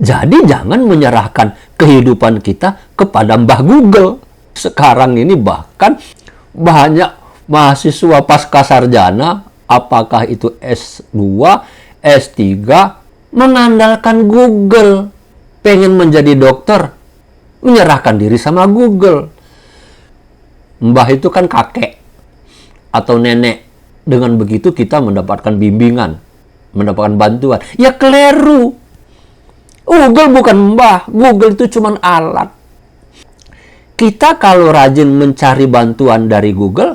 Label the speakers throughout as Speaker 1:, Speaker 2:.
Speaker 1: Jadi jangan menyerahkan kehidupan kita kepada Mbah Google. Sekarang ini bahkan banyak mahasiswa pasca sarjana, apakah itu S2, S3, mengandalkan Google. Pengen menjadi dokter, menyerahkan diri sama Google. Mbah itu kan kakek atau nenek. Dengan begitu kita mendapatkan bimbingan, mendapatkan bantuan. Ya keliru. Google bukan mbah, Google itu cuma alat. Kita kalau rajin mencari bantuan dari Google,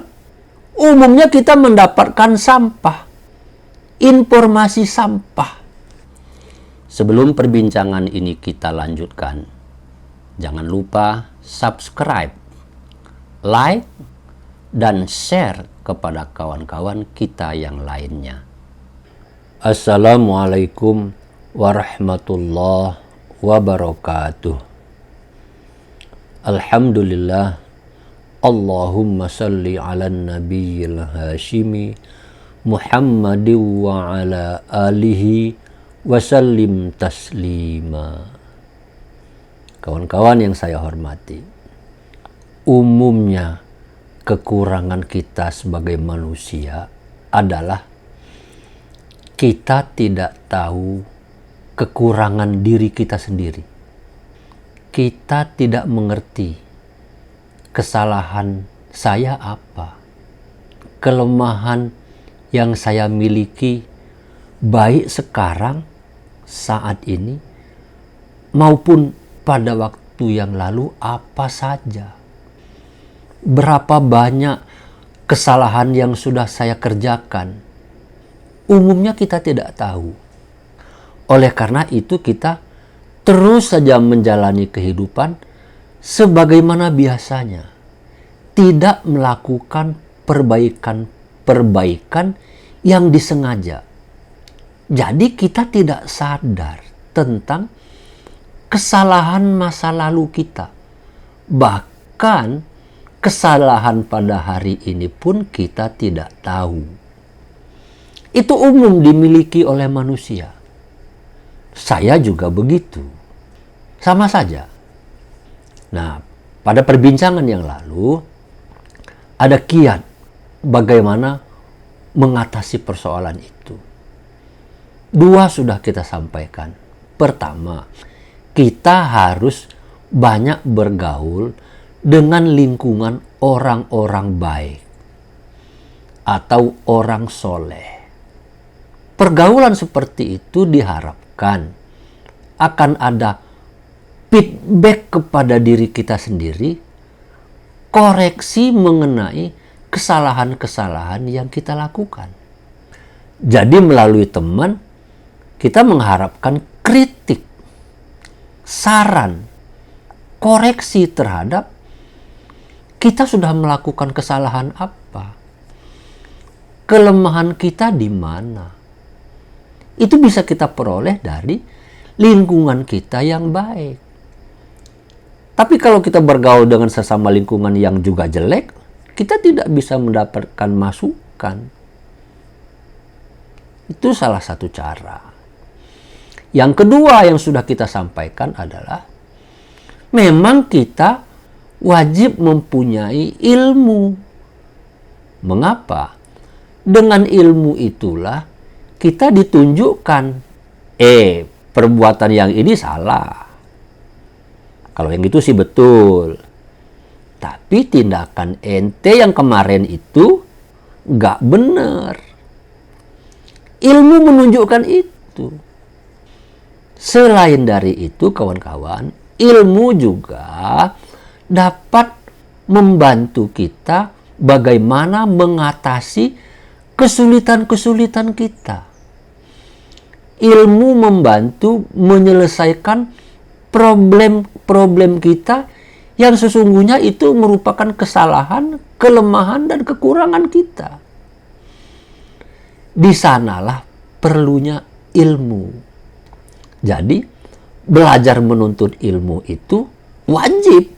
Speaker 1: umumnya kita mendapatkan sampah, informasi sampah. Sebelum perbincangan ini kita lanjutkan, jangan lupa subscribe, like, dan share kepada kawan-kawan kita yang lainnya. Assalamualaikum warahmatullahi wabarakatuh. Alhamdulillah. Allahumma salli ala nabiyil hashimi Muhammadin wa ala alihi wasallim taslima. Kawan-kawan yang saya hormati, umumnya kekurangan kita sebagai manusia adalah kita tidak tahu kekurangan diri kita sendiri. Kita tidak mengerti kesalahan saya apa, kelemahan yang saya miliki baik sekarang, saat ini, maupun pada waktu yang lalu apa saja. Berapa banyak kesalahan yang sudah saya kerjakan, umumnya kita tidak tahu. Oleh karena itu kita terus saja menjalani kehidupan sebagaimana biasanya. Tidak melakukan perbaikan-perbaikan yang disengaja. Jadi kita tidak sadar tentang kesalahan masa lalu kita. Bahkan kesalahan pada hari ini pun kita tidak tahu. Itu umum dimiliki oleh manusia. Saya juga begitu. Sama saja. Nah, pada perbincangan yang lalu, ada kiat bagaimana mengatasi persoalan itu. Dua sudah kita sampaikan. Pertama, kita harus banyak bergaul dengan lingkungan orang-orang baik atau orang soleh. Pergaulan seperti itu diharapkan akan ada feedback kepada diri kita sendiri, koreksi mengenai kesalahan-kesalahan yang kita lakukan. Jadi melalui teman, kita mengharapkan kritik, saran, koreksi terhadap kita sudah melakukan kesalahan apa, kelemahan kita di mana. Itu bisa kita peroleh dari lingkungan kita yang baik. Tapi kalau kita bergaul dengan sesama lingkungan yang juga jelek, kita tidak bisa mendapatkan masukan. Itu salah satu cara. Yang kedua yang sudah kita sampaikan adalah memang kita wajib mempunyai ilmu. Mengapa? Dengan ilmu itulah kita ditunjukkan, perbuatan yang ini salah. Kalau yang itu sih betul. Tapi tindakan ente yang kemarin itu nggak benar. Ilmu menunjukkan itu. Selain dari itu, kawan-kawan, ilmu juga dapat membantu kita bagaimana mengatasi kesulitan-kesulitan kita. Ilmu membantu menyelesaikan problem-problem kita yang sesungguhnya itu merupakan kesalahan, kelemahan, dan kekurangan kita. Di sanalah perlunya ilmu. Jadi, belajar menuntut ilmu itu wajib.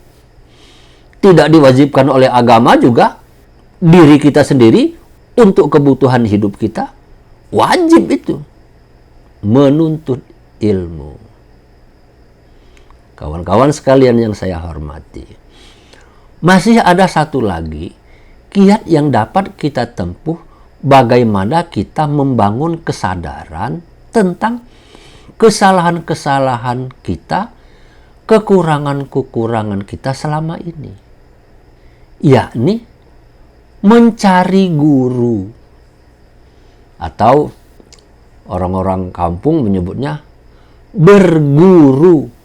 Speaker 1: Tidak diwajibkan oleh agama juga, diri kita sendiri untuk kebutuhan hidup kita, wajib itu menuntut ilmu. Kawan-kawan sekalian yang saya hormati, masih ada satu lagi kiat yang dapat kita tempuh bagaimana kita membangun kesadaran tentang kesalahan-kesalahan kita, kekurangan-kekurangan kita selama ini, yakni mencari guru, atau orang-orang kampung menyebutnya berguru.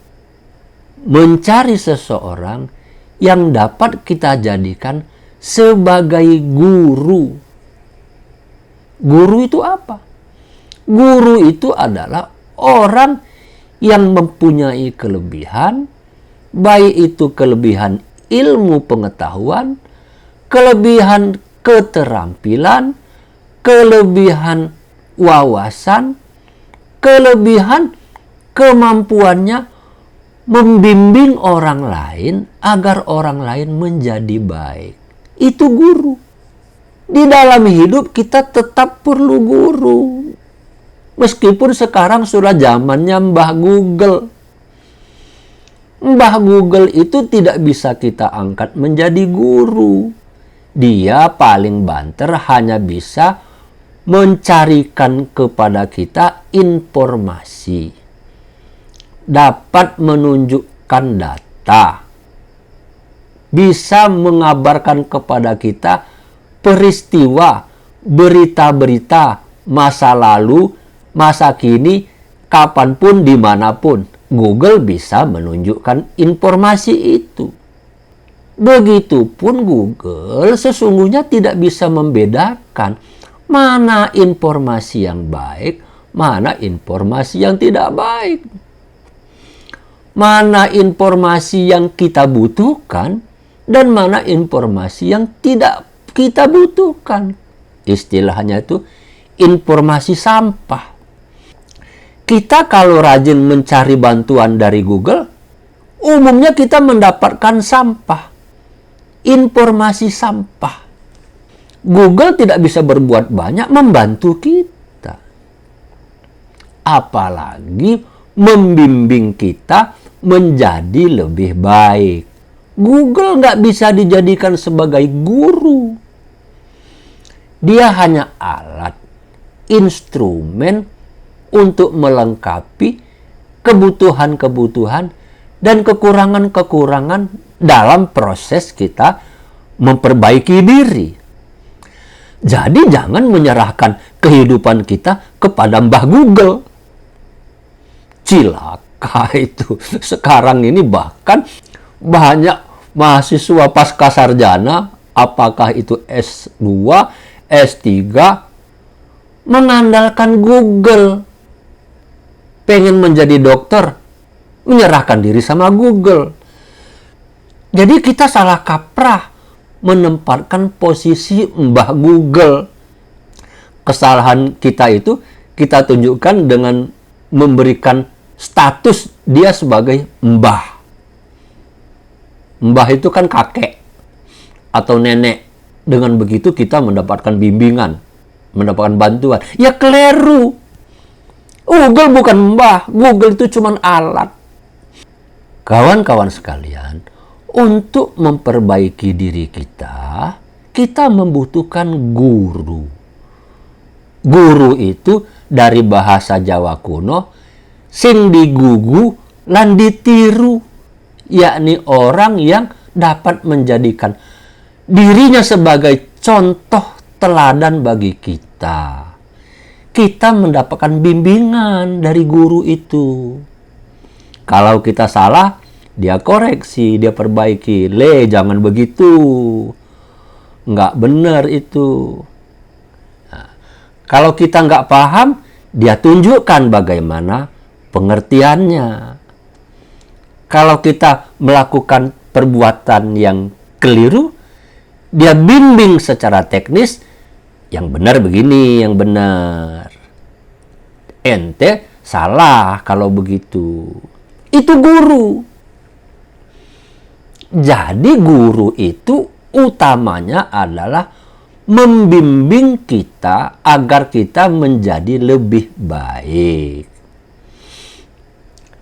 Speaker 1: Mencari seseorang yang dapat kita jadikan sebagai guru. Guru itu apa? Guru itu adalah orang yang mempunyai kelebihan, baik itu kelebihan ilmu pengetahuan, kelebihan keterampilan, kelebihan wawasan, kelebihan kemampuannya membimbing orang lain agar orang lain menjadi baik. Itu guru. Di dalam hidup kita tetap perlu guru. Meskipun sekarang sudah zamannya Mbah Google. Mbah Google itu tidak bisa kita angkat menjadi guru. Dia paling banter hanya bisa mencarikan kepada kita informasi, dapat menunjukkan data, bisa mengabarkan kepada kita peristiwa, berita-berita masa lalu, masa kini, kapanpun, dimanapun. Google bisa menunjukkan informasi itu. Begitupun Google sesungguhnya tidak bisa membedakan mana informasi yang baik, mana informasi yang tidak baik. Mana informasi yang kita butuhkan dan mana informasi yang tidak kita butuhkan. Istilahnya itu informasi sampah. Kita kalau rajin mencari bantuan dari Google, umumnya kita mendapatkan sampah. Informasi sampah. Google tidak bisa berbuat banyak membantu kita. Apalagi membimbing kita menjadi lebih baik. Google nggak bisa dijadikan sebagai guru. Dia hanya alat, instrumen untuk melengkapi kebutuhan-kebutuhan dan kekurangan-kekurangan dalam proses kita memperbaiki diri. Jadi jangan menyerahkan kehidupan kita kepada Mbah Google. Cilaka itu. Sekarang ini bahkan banyak mahasiswa pasca sarjana, apakah itu S2, S3, mengandalkan Google. Pengen menjadi dokter, menyerahkan diri sama Google. Jadi kita salah kaprah menempatkan posisi Mbah Google. Kesalahan kita itu kita tunjukkan dengan memberikan status dia sebagai mbah. Mbah itu kan kakek atau nenek. Dengan begitu kita mendapatkan bimbingan, mendapatkan bantuan. Ya keliru. Google bukan mbah. Google itu cuma alat. Kawan-kawan sekalian, untuk memperbaiki diri kita, kita membutuhkan guru. Guru itu dari bahasa Jawa kuno, sing digugu lan ditiru, yakni orang yang dapat menjadikan dirinya sebagai contoh teladan bagi kita. Kita mendapatkan bimbingan dari guru itu. Kalau kita salah, dia koreksi, dia perbaiki. Jangan begitu. Nggak benar itu. Nah, kalau kita nggak paham, dia tunjukkan bagaimana pengertiannya. Kalau kita melakukan perbuatan yang keliru, dia bimbing secara teknis, yang benar begini, yang benar. Ente salah kalau begitu. Itu guru. Jadi guru itu utamanya adalah membimbing kita agar kita menjadi lebih baik.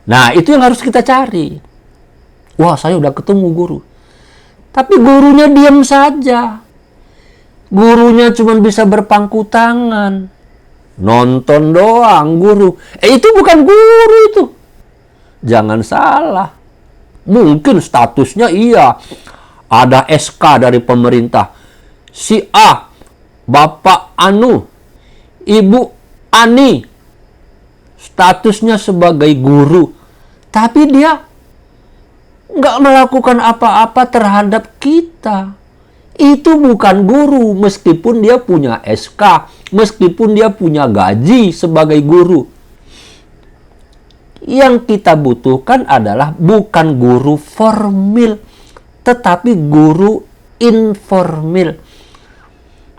Speaker 1: Nah, itu yang harus kita cari. Wah, saya udah ketemu guru. Tapi gurunya diam saja. Gurunya cuma bisa berpangku tangan. Nonton doang guru. Itu bukan guru itu. Jangan salah. Mungkin statusnya iya. Ada SK dari pemerintah. Si A, Bapak Anu, Ibu Ani, statusnya sebagai guru. Tapi dia nggak melakukan apa-apa terhadap kita. Itu bukan guru, meskipun dia punya SK, meskipun dia punya gaji sebagai guru. Yang kita butuhkan adalah bukan guru formil, tetapi guru informal.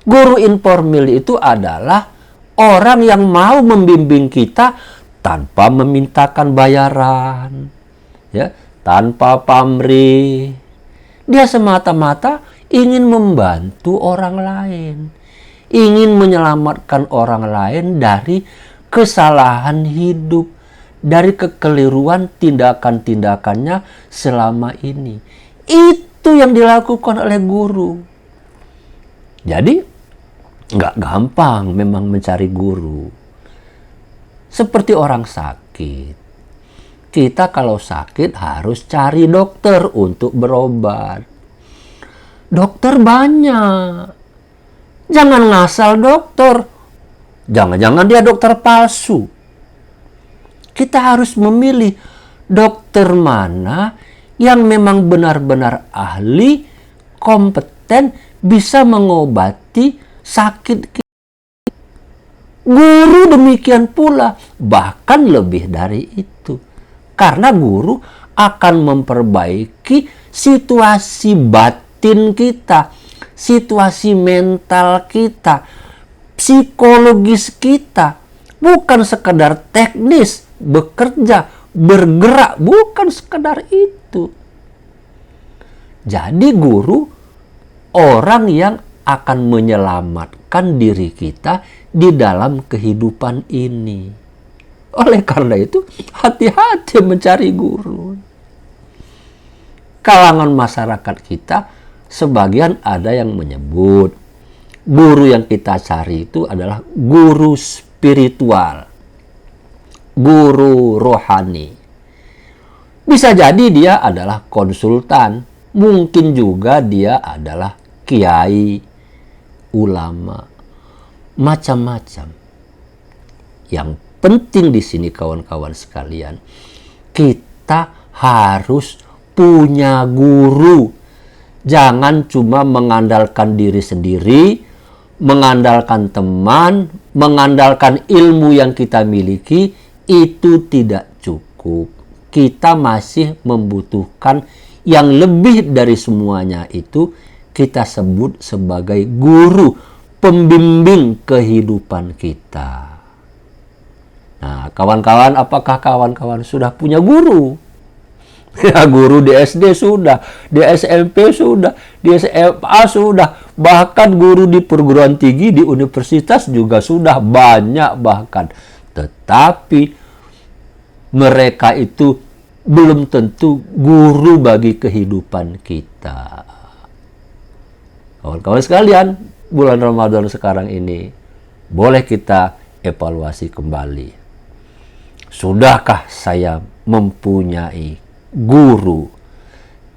Speaker 1: Guru informal itu adalah orang yang mau membimbing kita tanpa memintakan bayaran, ya, tanpa pamrih. Dia semata-mata ingin membantu orang lain, ingin menyelamatkan orang lain dari kesalahan hidup, dari kekeliruan tindakan-tindakannya selama ini. Itu yang dilakukan oleh guru. Jadi nggak gampang memang mencari guru. Seperti orang sakit. Kita kalau sakit harus cari dokter untuk berobat. Dokter banyak. Jangan ngasal dokter. Jangan-jangan dia dokter palsu. Kita harus memilih dokter mana yang memang benar-benar ahli, kompeten, bisa mengobati sakit kita. Guru demikian pula, bahkan lebih dari itu. Karena guru akan memperbaiki situasi batin kita, situasi mental kita, psikologis kita. Bukan sekedar teknis, bekerja, bergerak, bukan sekedar itu. Jadi guru orang yang akan menyelamatkan diri kita di dalam kehidupan ini. Oleh karena itu, hati-hati mencari guru. Kalangan masyarakat kita, sebagian ada yang menyebut guru yang kita cari itu adalah guru spiritual, guru rohani. Bisa jadi dia adalah konsultan, mungkin juga dia adalah kiai, ulama, macam-macam. Yang penting di sini kawan-kawan sekalian, kita harus punya guru. Jangan cuma mengandalkan diri sendiri, mengandalkan teman, mengandalkan ilmu yang kita miliki, itu tidak cukup. Kita masih membutuhkan yang lebih dari semuanya, itu kita sebut sebagai guru, pembimbing kehidupan kita. Nah, kawan-kawan, apakah kawan-kawan sudah punya guru? Ya, guru di SD sudah, di SMP sudah, di SMA sudah, bahkan guru di perguruan tinggi, di universitas juga sudah banyak bahkan. Tetapi mereka itu belum tentu guru bagi kehidupan kita. Kawan-kawan sekalian, bulan Ramadan sekarang ini boleh kita evaluasi kembali. Sudahkah saya mempunyai guru?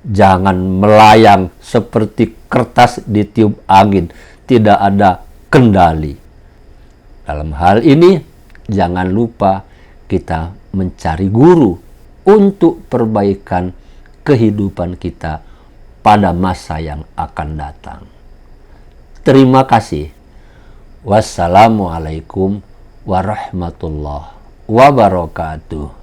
Speaker 1: Jangan melayang seperti kertas ditiup angin, tidak ada kendali. Dalam hal ini, jangan lupa kita mencari guru untuk perbaikan kehidupan kita pada masa yang akan datang. Terima kasih. Wassalamualaikum warahmatullahi wabarakatuh.